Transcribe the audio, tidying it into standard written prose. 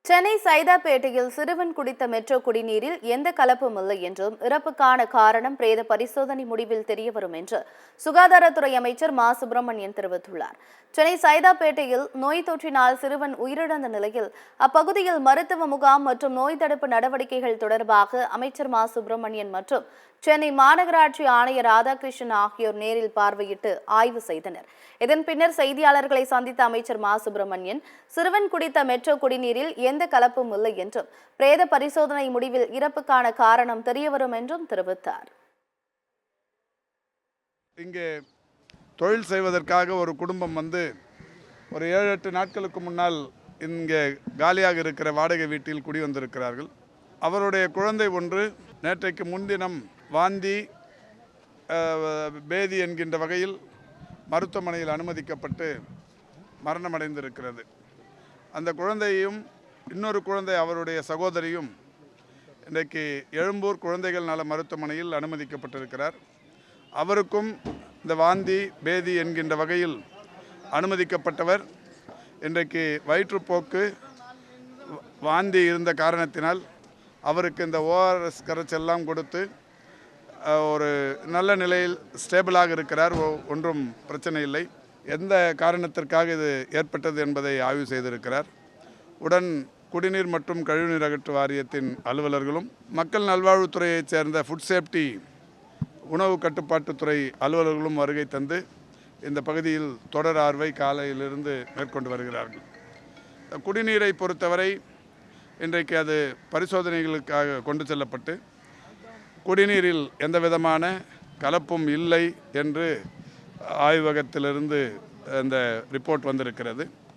சென்னை சைதாப்பேட்டையில் சிறுவன் குடித்த மெட்ரோ குடிநீரில் எந்த கலப்பும் இல்லை என்றும் இறப்புக்கான காரணம் பிரேத பரிசோதனை முடிவில் தெரியவரும் என்று சுகாதாரத்துறை அமைச்சர் மா சுப்பிரமணியன் தெரிவித்துள்ளார். சென்னை சைதாப்பேட்டையில் நோய் தொற்றினால் சிறுவன் உயிரிழந்த நிலையில் அப்பகுதியில் மருத்துவ முகாம் மற்றும் நோய் தடுப்பு நடவடிக்கைகள் தொடர்பாக அமைச்சர் மா சுப்பிரமணியன் மற்றும் சென்னை மாநகராட்சி ஆணையர் ராதாகிருஷ்ணன் ஆகியோர் நேரில் பார்வையிட்டு ஆய்வு செய்தனர். இதன் பின்னர் செய்தியாளர்களை சந்தித்த அமைச்சர் மா சுப்பிரமணியன் சிறுவன் குடித்த மெட்ரோ குடிநீரில் எந்த கலப்பும் இல்லை என்றும் பிரேத பரிசோதனை முடிவில் இறப்புக்கான காரணம் தெரியவரும் என்றும் தெரிவித்தார். இங்கே தொழில் செய்வதற்காக ஒரு குடும்பம் வந்து ஒரு 7-8 நாட்களுக்கு முன்னால் இங்கே காலியாக இருக்கிற வாடகை வீட்டில் குடி வந்திருக்கிறார்கள். அவருடைய குழந்தை ஒன்று நேற்றைக்கு முன்தினம் வாந்தி பேதி என்கின்ற வகையில் மருத்துவமனையில் அனுமதிக்கப்பட்டு மரணமடைந்திருக்கிறது. அந்த குழந்தையும் இன்னொரு குழந்தை அவருடைய சகோதரியும் இன்றைக்கு எழும்பூர் குழந்தைகள் நல மருத்துவமனையில் அனுமதிக்கப்பட்டிருக்கிறார். அவருக்கும் இந்த வாந்தி பேதி என்கின்ற வகையில் அனுமதிக்கப்பட்டவர் இன்றைக்கு வயிற்றுப்போக்கு வாந்தி இருந்த காரணத்தினால் அவருக்கு இந்த ஓஆர்எஸ் கரைச்செல்லாம் கொடுத்து ஒரு நல்ல நிலையில் ஸ்டேபிளாக இருக்கிறார். ஒன்றும் பிரச்சனை இல்லை. எந்த காரணத்திற்காக இது ஏற்பட்டது என்பதை ஆய்வு செய்திருக்கிறார். உடன் குடிநீர் மற்றும் கழிவுநீர் அகற்று வாரியத்தின் அலுவலர்களும் மக்கள் நல்வாழ்வுத்துறையைச் சேர்ந்த ஃபுட் சேஃப்டி உணவு கட்டுப்பாட்டுத்துறை அலுவலர்களும் வருகை தந்து இந்த பகுதியில் தொடர் ஆய்வை காலையிலிருந்து மேற்கொண்டு வருகிறார்கள். குடிநீரை பொறுத்தவரை இன்றைக்கு அது பரிசோதனைகளுக்காக கொண்டு செல்லப்பட்டு குடிநீரில் எந்த விதமான கலப்பும் இல்லை என்று ஆய்வகத்திலிருந்து அந்த ரிப்போர்ட் வந்திருக்கிறது.